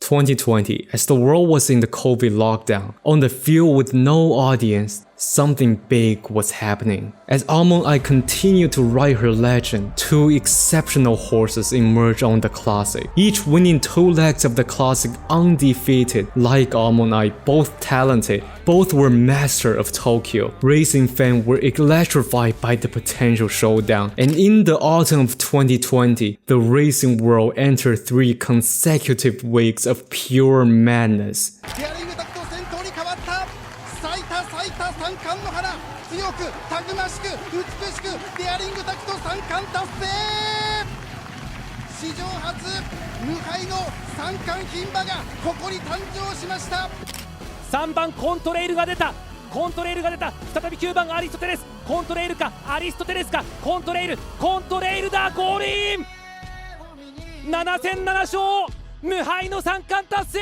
2020, as the world was in the COVID lockdown, on the field with no audience, something big was happening. As Almond Eye continued to ride her legend, two exceptional horses emerged on the classic, each winning 2 legs of the classic undefeated. Like Almond Eye, both talented, both were master of Tokyo. Racing fans were electrified by the potential showdown, and in the autumn of 2020, the racing world entered 3 consecutive weeks of pure madness. 3番コントレイルが出た再び9番アリストテレス、コントレイルかアリストテレスか、コントレイルだ、ゴールイン。7戦7勝、無敗の3冠達成。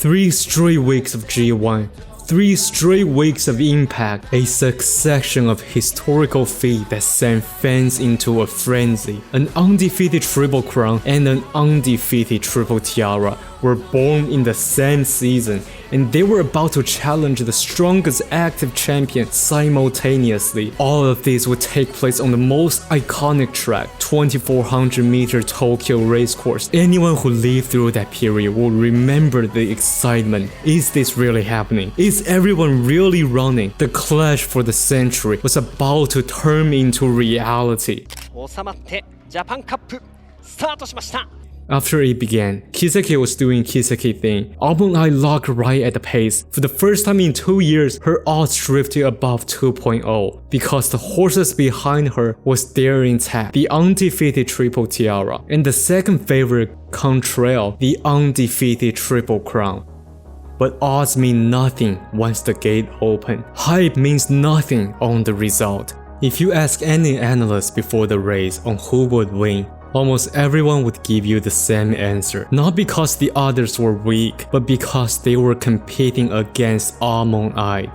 3 straight weeks of G1, 3 straight weeks of impact, a succession of historical feats that sent fans into a frenzy. An undefeated Triple Crown and an undefeated Triple Tiara were born in the same season, and they were about to challenge the strongest active champion simultaneously. All of this would take place on the most iconic track, 2400-meter Tokyo racecourse. Anyone who lived through that period will remember the excitement. Is this really happening? Is everyone really running? The clash for the century was about to turn into reality. 収まってジャパンカップスタートしました。After it began, Kiseki was doing Kiseki thing. Almond Eye locked right at the pace. For the first time in 2 years, her odds drifted above 2.0 because the horses behind her was there intact, the undefeated Triple Tiara, and the second favorite Contrail, the undefeated Triple Crown. But odds mean nothing once the gate opened. Hype means nothing on the result. If you ask any analyst before the race on who would win, almost everyone would give you the same answer. Not because the others were weak, but because they were competing against Almond Eye.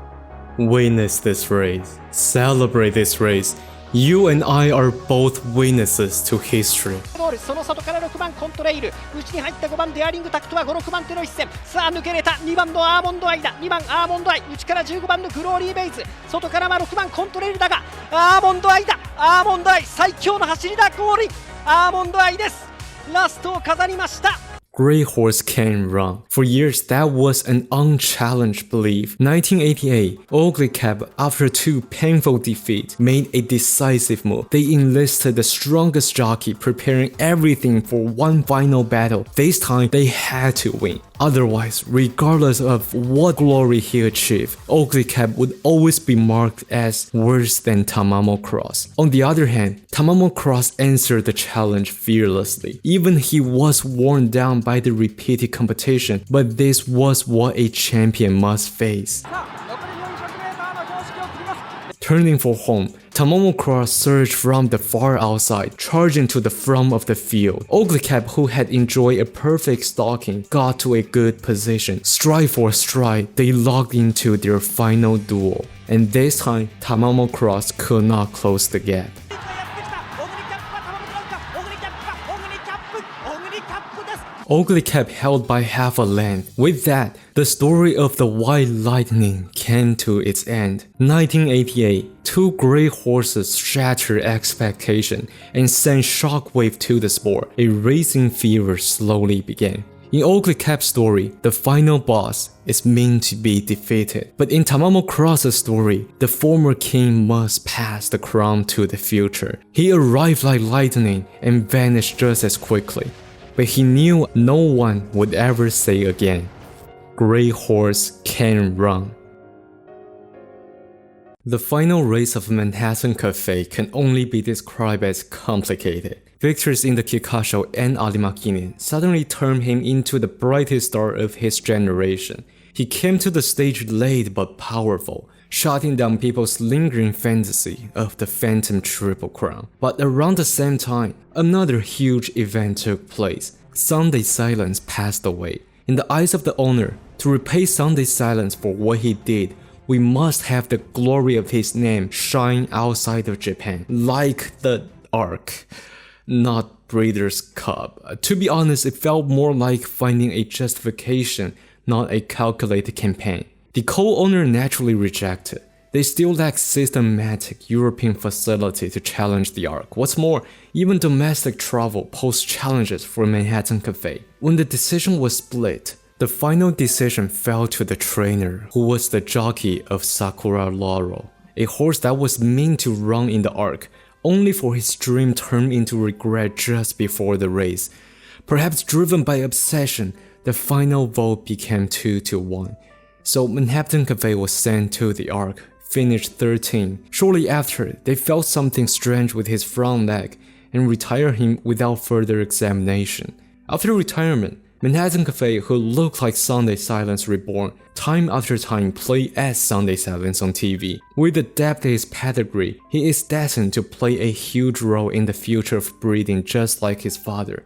Witness this race. Celebrate this race. You and I are both witnesses to history. その外から6番コントレイル、内に入った5番デアリングタクトは5、6番手の一戦。さあ抜けれた2番のアーモンドアイだ。2番アーモンドアイ、内から15番のグローリーベイズ、外からは6番コントレイルだが、アーモンドアイだ。アーモンドアイ最強の走りだ。ゴールイン。アーモンドアイです。ラストを飾りました。Great horse can run. For years, that was an unchallenged belief. 1988, Oguri Cap, after 2 painful defeats, made a decisive move. They enlisted the strongest jockey, preparing everything for one final battle. This time, they had to win. Otherwise, regardless of what glory he achieved, Oguri Cap would always be marked as worse than Tamamo Cross. On the other hand, Tamamo Cross answered the challenge fearlessly. Even he was worn down by the repeated competition, but this was what a champion must face. Turning for home, Tamamo Cross surged from the far outside, charging to the front of the field. Oguri Cap, who had enjoyed a perfect stalking, got to a good position. Stride for stride, they locked into their final duel. And this time, Tamamo Cross could not close the gap. Oguri Cap held by half a length. With that, the story of the White Lightning came to its end. 1988, 2 great horses shattered expectation and sent shockwave to the sport. A racing fever slowly began. In Oguri Cap's story, the final boss is meant to be defeated. But in Tamamo Cross's story, the former king must pass the crown to the future. He arrived like lightning and vanished just as quickly. But he knew no one would ever say again, "Great horse can run." The final race of Manhattan Cafe can only be described as complicated. Victors in the Kikasho and Alimakinen suddenly turned him into the brightest star of his generation. He came to the stage late but powerful, shutting down people's lingering fantasy of the Phantom Triple Crown. But around the same time, another huge event took place. Sunday Silence passed away. In the eyes of the owner, to repay Sunday's silence for what he did, we must have the glory of his name shine outside of Japan, like the Ark, not Breeders' Cup. To be honest, it felt more like finding a justification, not a calculated campaign. The co-owner naturally rejected. They still lack systematic European facility to challenge the Ark. What's more, even domestic travel posed challenges for Manhattan Cafe. When the decision was split, the final decision fell to the trainer, who was the jockey of Sakura Laurel, a horse that was meant to run in the Ark, only for his dream turned into regret just before the race. Perhaps driven by obsession, the final vote became 2-1. So Manhattan Cafe was sent to the Ark, finished 13th. Shortly after, they felt something strange with his front leg and retired him without further examination. After retirement, Manhattan Cafe, who looked like Sunday Silence Reborn, time after time played as Sunday Silence on TV. With the depth in his pedigree, he is destined to play a huge role in the future of breeding just like his father.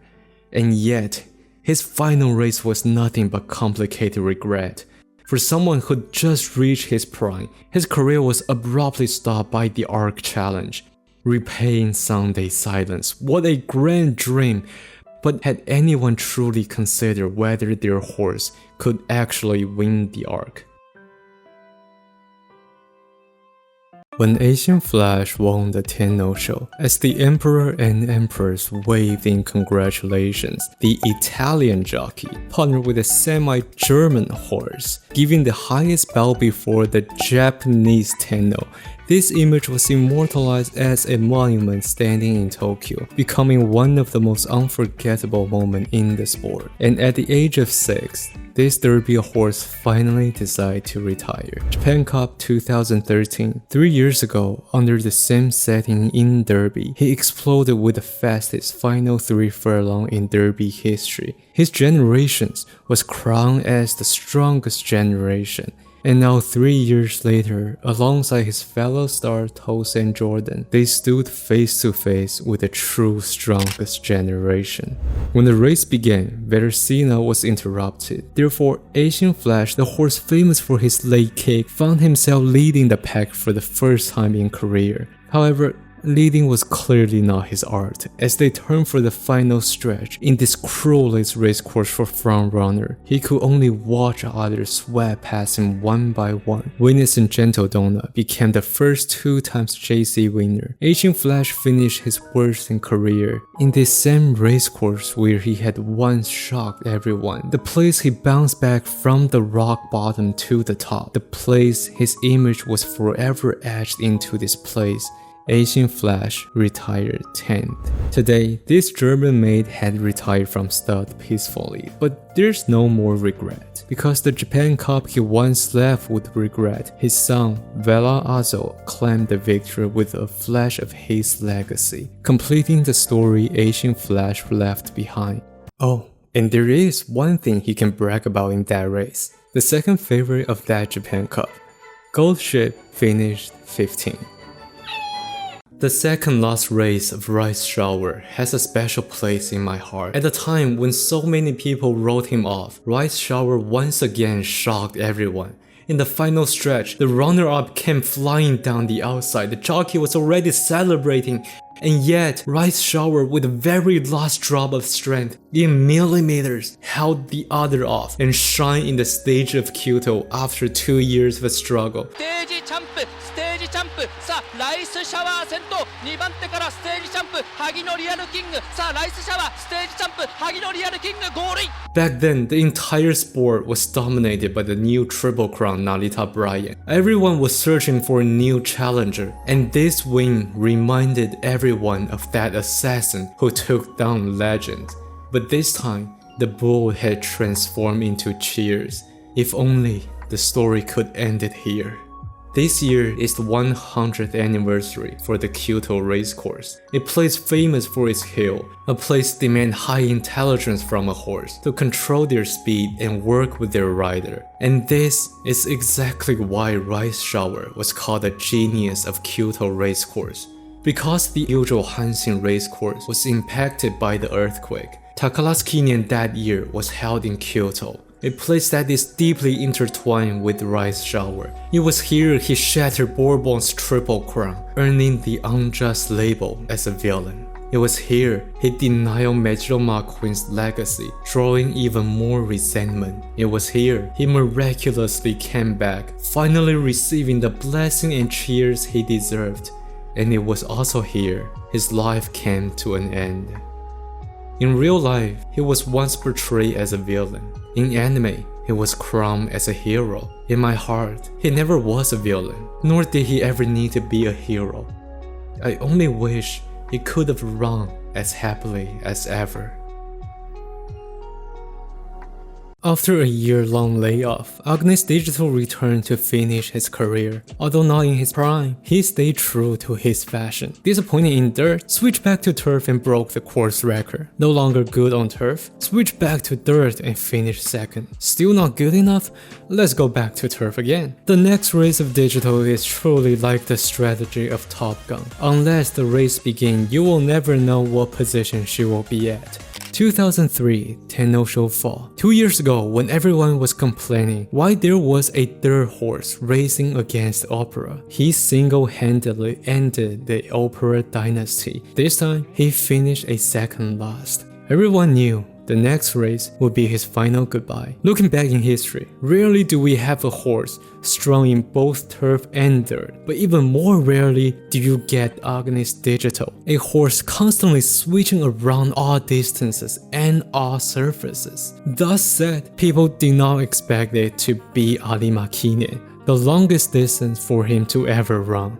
And yet, his final race was nothing but complicated regret. For someone who just reached his prime, his career was abruptly stopped by the Ark Challenge. Repaying Sunday Silence, what a grand dream! But had anyone truly considered whether their horse could actually win the Ark? When Eishin Flash won the Tenno show, as the Emperor and Empress waved in congratulations, the Italian jockey partnered with a semi-German horse, giving the highest bow before the Japanese Tenno. This image was immortalized as a monument standing in Tokyo, becoming one of the most unforgettable moments in the sport. And at the age of 6, this Derby horse finally decided to retire. Japan Cup 2013. 3 years ago, under the same setting in Derby, he exploded with the fastest final 3 furlong in Derby history. His generation was crowned as the strongest generation. And now 3 years later, alongside his fellow star Tosin Jordan, they stood face to face with the true strongest generation. When the race began, Veracina was interrupted. Therefore, Eishin Flash, the horse famous for his late kick, found himself leading the pack for the first time in career. However, leading was clearly not his art. As they turned for the final stretch in this cruelest racecourse for frontrunner, he could only watch others sweat past him one by one. Witnessing Gentle Donut became the first 2 times JC winner. Eishin Flash finished his worst in career in this same racecourse where he had once shocked everyone. The place he bounced back from the rock bottom to the top. The place his image was forever etched into this place. Eishin Flash retired 10th. Today, this German maid had retired from stud peacefully, but there's no more regret. Because the Japan Cup he once left with regret, his son, Vela Azo, claimed the victory with a flash of his legacy, completing the story Eishin Flash left behind. Oh, and there is one thing he can brag about in that race. The second favorite of that Japan Cup. Gold Ship finished 15th. The second last race of Rice Shower has a special place in my heart. At the time when so many people wrote him off, Rice Shower once again shocked everyone. In the final stretch, the runner-up came flying down the outside. The jockey was already celebrating, and yet Rice Shower, with the very last drop of strength, in millimeters, held the other off and shined in the stage of Kyoto after 2 years of a struggle. Stage jump, sa Rice Shower 先頭2番手からステージジャンプ萩のリアルキングさあライスシャワーステージジャンプ萩のリアルキングゴールイン Back then, the entire sport was dominated by the new Triple Crown Narita Bryant. Everyone was searching for a new challenger, and this win reminded everyone of that assassin who took down legends. But this time, the bull had transformed into cheers. If only the story could end it here. This year is the 100th anniversary for the Kyoto racecourse, a place famous for its hill, a place demand high intelligence from a horse to control their speed and work with their rider. And this is exactly why Rice Shower was called the genius of Kyoto racecourse. Because the usual Hanshin racecourse was impacted by the earthquake, Takara's Kinyan that year was held in Kyoto. a place that is deeply intertwined with the rice shower. It was here he shattered Bourbon's Triple Crown, earning the unjust label as a villain. It was here he denied Mejiro Queen's legacy, drawing even more resentment. It was here he miraculously came back, finally receiving the blessing and cheers he deserved. And it was also here his life came to an end. In real life, he was once portrayed as a villain. In anime, he was crowned as a hero. In my heart, he never was a villain, nor did he ever need to be a hero. I only wish he could have run as happily as ever. After a year-long layoff, Agnes Digital returned to finish his career. Although not in his prime, he stayed true to his fashion. Disappointed in dirt, switched back to turf and broke the course record. No longer good on turf, switched back to dirt and finished second. Still not good enough? Let's go back to turf again. The next race of Digital is truly like the strategy of Top Gun. Unless the race begins, you will never know what position she will be at. 2003 Tenno Show Fall. 2 years ago, when everyone was complaining why there was a third horse racing against opera, he single-handedly ended the opera dynasty. This time, he finished a second last. Everyone knew the next race would be his final goodbye. Looking back in history, rarely do we have a horse strong in both turf and dirt, but even more rarely do you get Agnes Digital, a horse constantly switching around all distances and all surfaces. Thus said, people did not expect it to be Alimakine, the longest distance for him to ever run.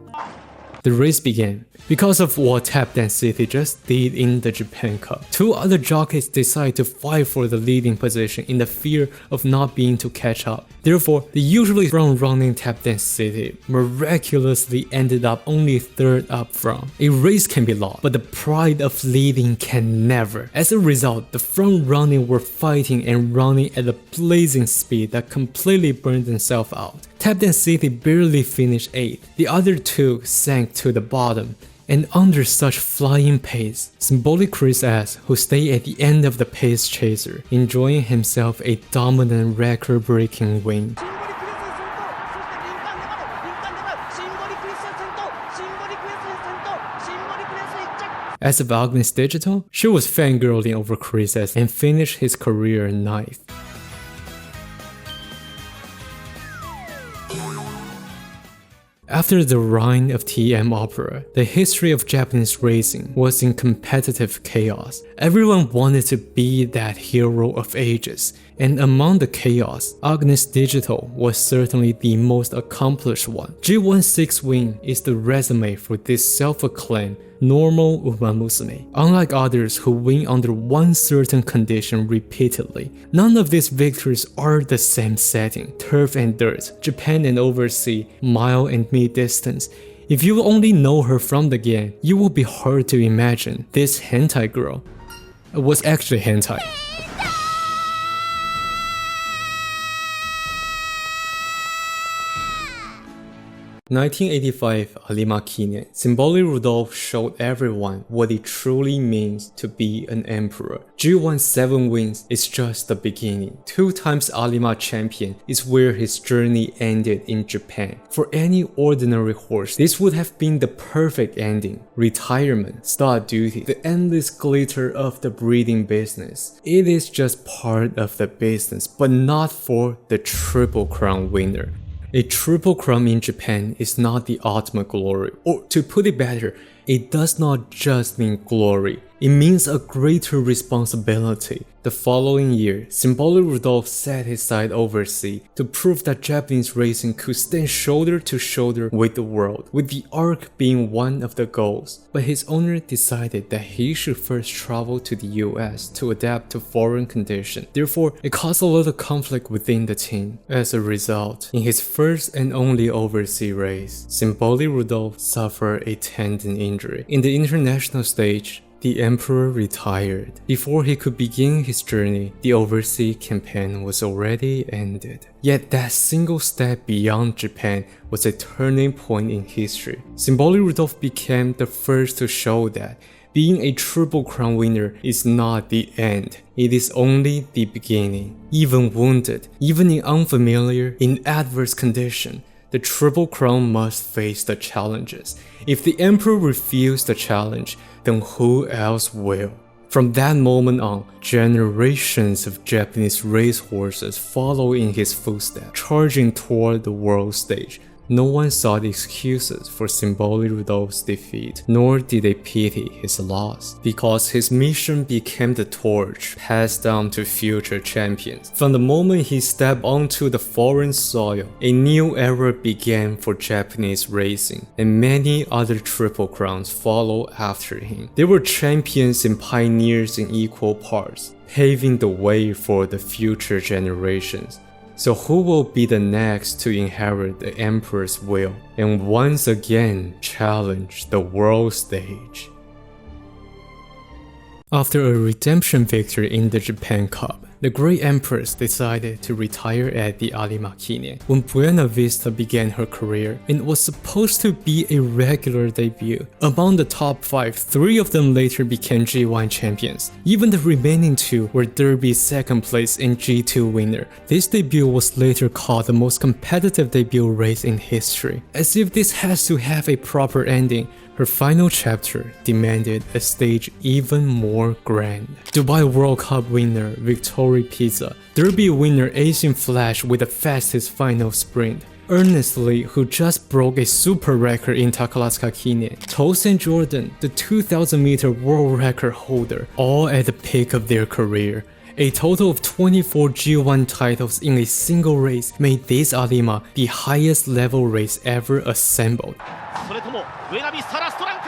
The race began. Because of what Tap Dance City just did in the Japan Cup, two other jockeys decided to fight for the leading position in the fear of not being to catch up. Therefore, the usually front-running Tap Dance City miraculously ended up only third up front. A race can be lost, but the pride of leading can never. As a result, the front-running were fighting and running at a blazing speed that completely burned themselves out. Tap Dance City barely finished 8th. The other two sank to the bottom. And under such flying pace, Symboli Rudolf, who stayed at the end of the pace chaser, enjoying himself a dominant record-breaking win. As of Agnes Digital, she was fangirling over Chris and finished his career 9th. After the reign of TM Opera, the history of Japanese racing was in competitive chaos. Everyone wanted to be that hero of ages, and among the chaos, Agnes Digital was certainly the most accomplished one. G1 6 win is the resume for this self-acclaimed normal umamusume. Unlike others who win under one certain condition repeatedly, none of these victories are the same setting: turf and dirt, Japan and overseas, mile and mid-distance. If you only know her from the game, you will be hard to imagine this hentai girl was actually hentai. 1985 Alimakine, Symboli Rudolf showed everyone what it truly means to be an emperor. G1 7 wins is just the beginning. 2 times Alima champion is where his journey ended in Japan. For any ordinary horse, this would have been the perfect ending. Retirement, stud duty, the endless glitter of the breeding business. It is just part of the business, but not for the Triple Crown winner. A Triple Crown in Japan is not the ultimate glory, or to put it better, it does not just mean glory, it means a greater responsibility. The following year, Symboli Rudolf set his sight overseas to prove that Japanese racing could stand shoulder to shoulder with the world, with the arc being one of the goals. But his owner decided that he should first travel to the US to adapt to foreign conditions. Therefore, it caused a lot of conflict within the team. As a result, in his first and only overseas race, Symboli Rudolf suffered a tendon injury. In the international stage, the emperor retired. Before he could begin his journey, the overseas campaign was already ended. Yet that single step beyond Japan was a turning point in history. Symboli Rudolf became the first to show that Being a Triple Crown winner is not the end, it is only the beginning. Even wounded, even in unfamiliar, in adverse condition, the Triple Crown must face the challenges. If the Emperor refuses the challenge, then who else will? From that moment on, generations of Japanese racehorses follow in his footsteps, charging toward the world stage. No one sought excuses for Symboli Rudolf's defeat, nor did they pity his loss, because his mission became the torch passed down to future champions. From the moment he stepped onto the foreign soil, a new era began for Japanese racing, and many other Triple Crowns followed after him. They were champions and pioneers in equal parts, paving the way for the future generations. So who will be the next to inherit the Emperor's will and once again challenge the world stage? After a redemption victory in the Japan Cup, the Great Empress decided to retire at the Arimakine when Buena Vista began her career, and it was supposed to be a regular debut. Among the top 5, 3 of them later became G1 champions. Even the remaining 2 were Derby's second place and G2 winner. This debut was later called the most competitive debut race in history. As if this has to have a proper ending, her final chapter demanded a stage even more grand. Dubai World Cup winner Victoria Pizza, Derby winner Eishin Flash with the fastest final sprint, Ernest Lee, who just broke a super record in Takarazuka-Kine, Tosin Jordan, the 2000-meter world record holder, all at the peak of their career. A total of 24 G1 titles in a single race made this Arima the highest level race ever assembled.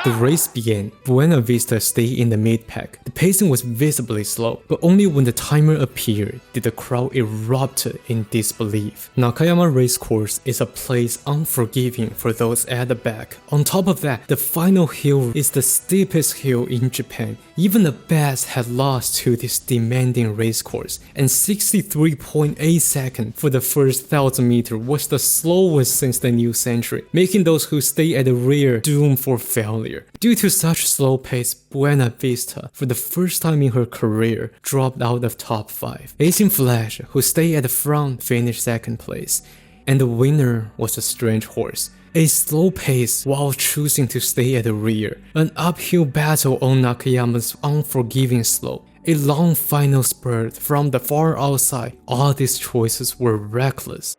The race began. Buena Vista stayed in the mid-pack. The pacing was visibly slow, but only when the timer appeared did the crowd erupt in disbelief. Nakayama Racecourse is a place unforgiving for those at the back. On top of that, the final hill is the steepest hill in Japan. Even the best had lost to this demanding racecourse, and 63.8 seconds for the first 1000 meter was the slowest since the new century, making those who stay at the rear doomed for failure. Due to such slow pace, Buena Vista, for the first time in her career, dropped out of top 5. Eishin Flash, who stayed at the front, finished second place, and the winner was a strange horse. A slow pace while choosing to stay at the rear, an uphill battle on Nakayama's unforgiving slope, a long final spurt from the far outside. All these choices were reckless.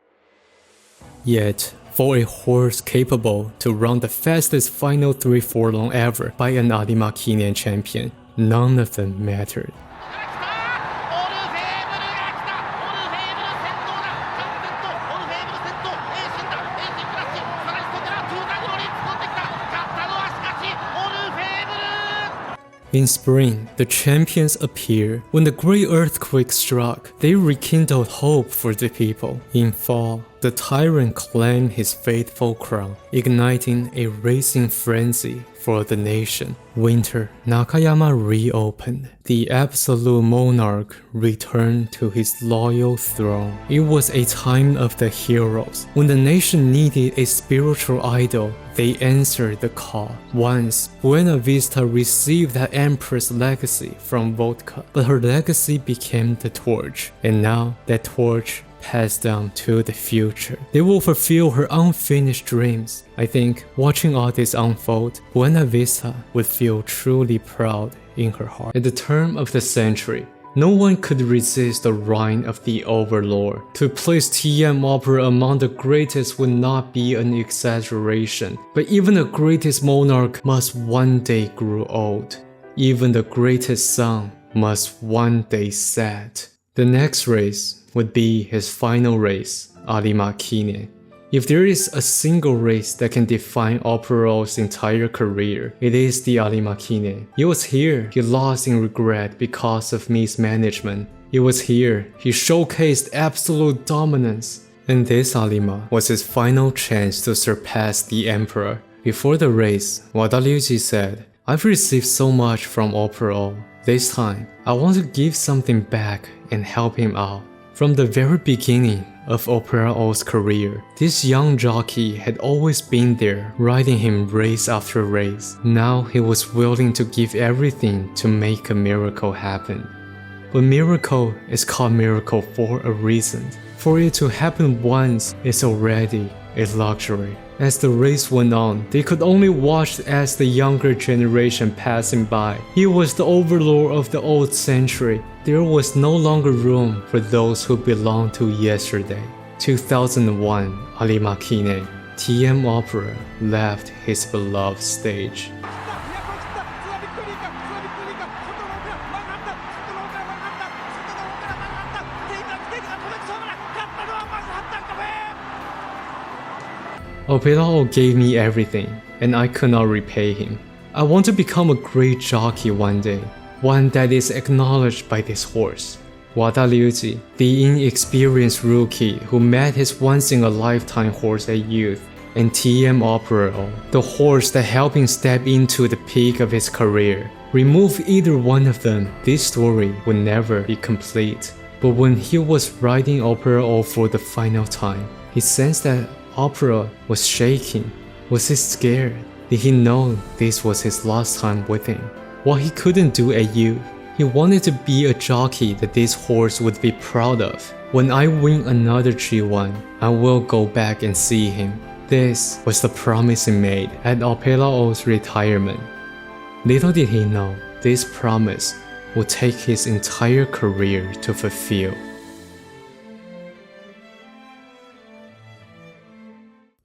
Yet, for a horse capable to run the fastest final 3 furlong ever by an Arimakine champion, none of them mattered. In spring, the champions appeared. When the great earthquake struck, they rekindled hope for the people. In fall, the tyrant claimed his faithful crown, igniting a racing frenzy for the nation. Winter, Nakayama reopened. The absolute monarch returned to his loyal throne. It was a time of the heroes. When the nation needed a spiritual idol, they answered the call. Once, Buena Vista received the Empress legacy from Vodka, but her legacy became the torch. And now, that torch passed down to the future. They will fulfill her unfinished dreams. I think watching all this unfold, Buena Vista would feel truly proud in her heart. At the turn of the century, no one could resist the reign of the Overlord. To place TM Opera among the greatest would not be an exaggeration, but even the greatest monarch must one day grow old. Even the greatest sun must one day set. The next race would be his final race, Arimakine. If there is a single race that can define Opero's entire career, it is the Arimakine. It was here he lost in regret because of mismanagement. It was here he showcased absolute dominance. And this Arima was his final chance to surpass the Emperor. Before the race, Wada Ryuji said, "I've received so much from Opero. This time, I want to give something back and help him out." From the very beginning of Opera O's career, this young jockey had always been there, riding him race after race. Now he was willing to give everything to make a miracle happen. But miracle is called miracle for a reason. For it to happen once is already a luxury. As the race went on, they could only watch as the younger generation passing by. He was the overlord of the old century. There was no longer room for those who belonged to yesterday. 2001, Alimakine, TM Opera left his beloved stage. Opera O gave me everything, and I could not repay him. I want to become a great jockey one day, one that is acknowledged by this horse. Wada Ryuji, the inexperienced rookie who met his once-in-a-lifetime horse at youth, and TM Opera O, the horse that helped him step into the peak of his career. Remove either one of them, this story would never be complete. But when he was riding Opera O for the final time, he sensed that Opera was shaking. Was he scared? Did he know this was his last time with him? What he couldn't do at youth, he wanted to be a jockey that this horse would be proud of. When I win another G1, I will go back and see him. This was the promise he made at Opera O's retirement. Little did he know, this promise would take his entire career to fulfill.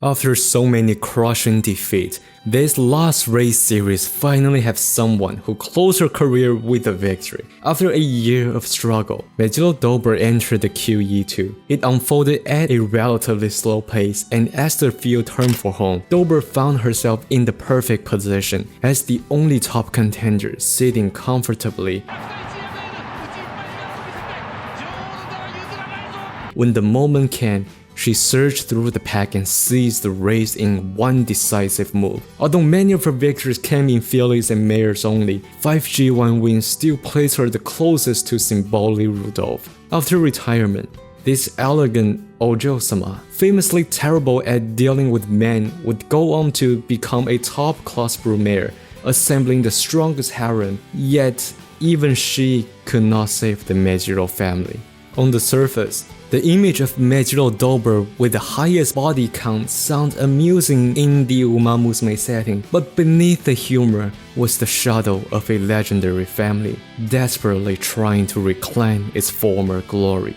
After so many crushing defeats, this last race series finally have someone who closed her career with a victory. After a year of struggle, Mejiro Dober entered the QE2. It unfolded at a relatively slow pace, and as the field turned for home, Dober found herself in the perfect position as the only top contender, sitting comfortably. When the moment came, she surged through the pack and seized the race in one decisive move. Although many of her victories came in fillies and mares only, 5 G1 wins still placed her the closest to Symboli Rudolf. After retirement, this elegant Ojo-sama, famously terrible at dealing with men, would go on to become a top-class broodmare, assembling the strongest harem, yet even she could not save the Mejiro family. On the surface, the image of Mejiro Dober with the highest body count sounds amusing in the umamusume setting, but beneath the humor was the shadow of a legendary family, desperately trying to reclaim its former glory,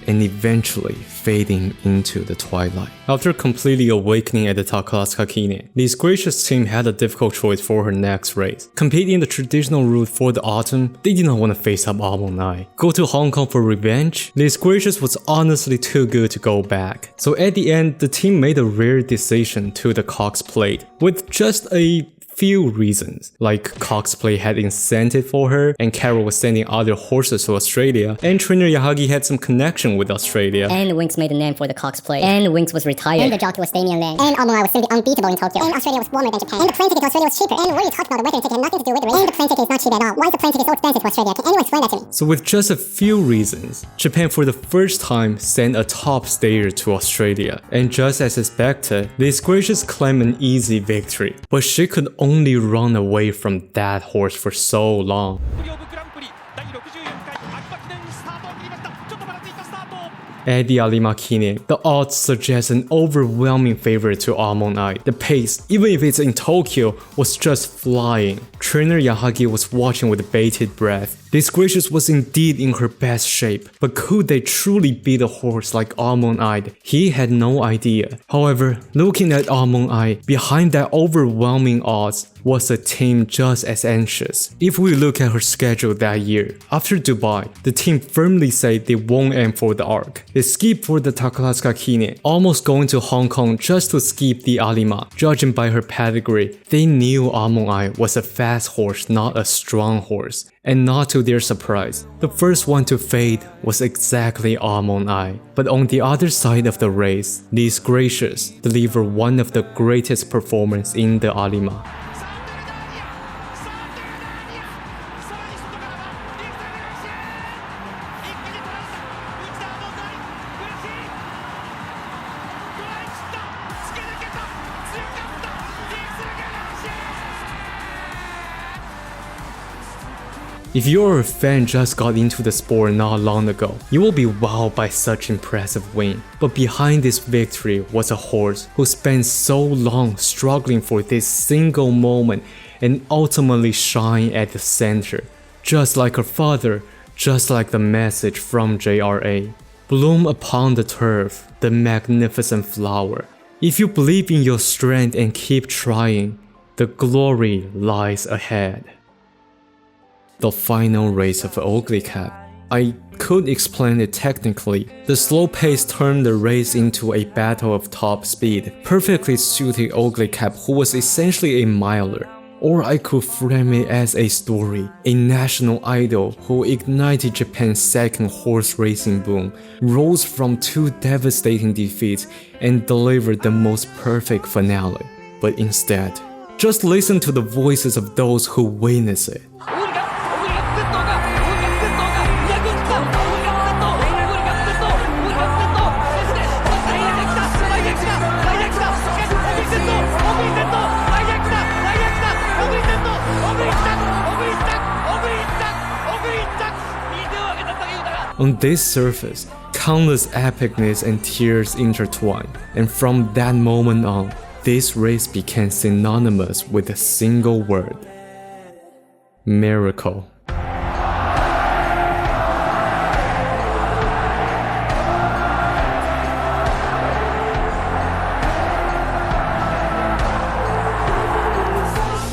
and eventually fading into the twilight. After completely awakening at the Takasakine, Lys Gracieux' team had a difficult choice for her next race. Competing in the traditional route for the autumn, they did not want to face up Almond Eye. Go to Hong Kong for revenge? Lys Gracieux was honestly too good to go back. So at the end, the team made a rare decision to the Cox Plate, with just a few reasons, like Cox Plate had incentive for her, and Carol was sending other horses to Australia, and trainer Yahagi had some connection with Australia. And Winx made a name for the Cox Plate. And Winx was retired. And the jockey was Damian Lang. And Almond Eye was simply unbeatable in Tokyo. And Australia was warmer than Japan. And the plane ticket to Australia was cheaper. And what are you talking about? The weather ticket had nothing to do with the race. And the plane ticket is not cheap at all. Why is the plane ticket so expensive to Australia? Can anyone explain that to me? So with just a few reasons, Japan for the first time sent a top stayer to Australia. And just as expected, Lys Gracieux claimed an easy victory. But she could only run away from that horse for so long. At the Alimakine, the odds suggest an overwhelming favorite to Almond Eye. The pace, even if it's in Tokyo, was just flying. Trainer Yahagi was watching with bated breath. Lys Gracieux was indeed in her best shape, but could they truly beat a horse like Almond Eye? He had no idea. However, looking at Almond Eye, behind that overwhelming odds was a team just as anxious. If we look at her schedule that year, after Dubai, the team firmly said they won't aim for the arc. They skipped for the Takasakine, almost going to Hong Kong just to skip the Alima. Judging by her pedigree, they knew Almond Eye was a fast horse, not a strong horse. And not to their surprise, the first one to fade was exactly Almond Eye. But on the other side of the race, Lys Gracieux delivered one of the greatest performances in the Alima. If you're a fan just got into the sport not long ago, you will be wowed by such impressive win. But behind this victory was a horse who spent so long struggling for this single moment and ultimately shine at the center. Just like her father, just like the message from JRA. Bloom upon the turf, the magnificent flower. If you believe in your strength and keep trying, the glory lies ahead. The final race of Oguri Cap. I could explain it technically. The slow pace turned the race into a battle of top speed, perfectly suiting Oguri Cap, who was essentially a miler. Or I could frame it as a story, a national idol who ignited Japan's second horse racing boom, rose from 2 devastating defeats, and delivered the most perfect finale. But instead, just listen to the voices of those who witness it. On this surface, countless epicness and tears intertwine, and from that moment on, this race became synonymous with a single word: miracle.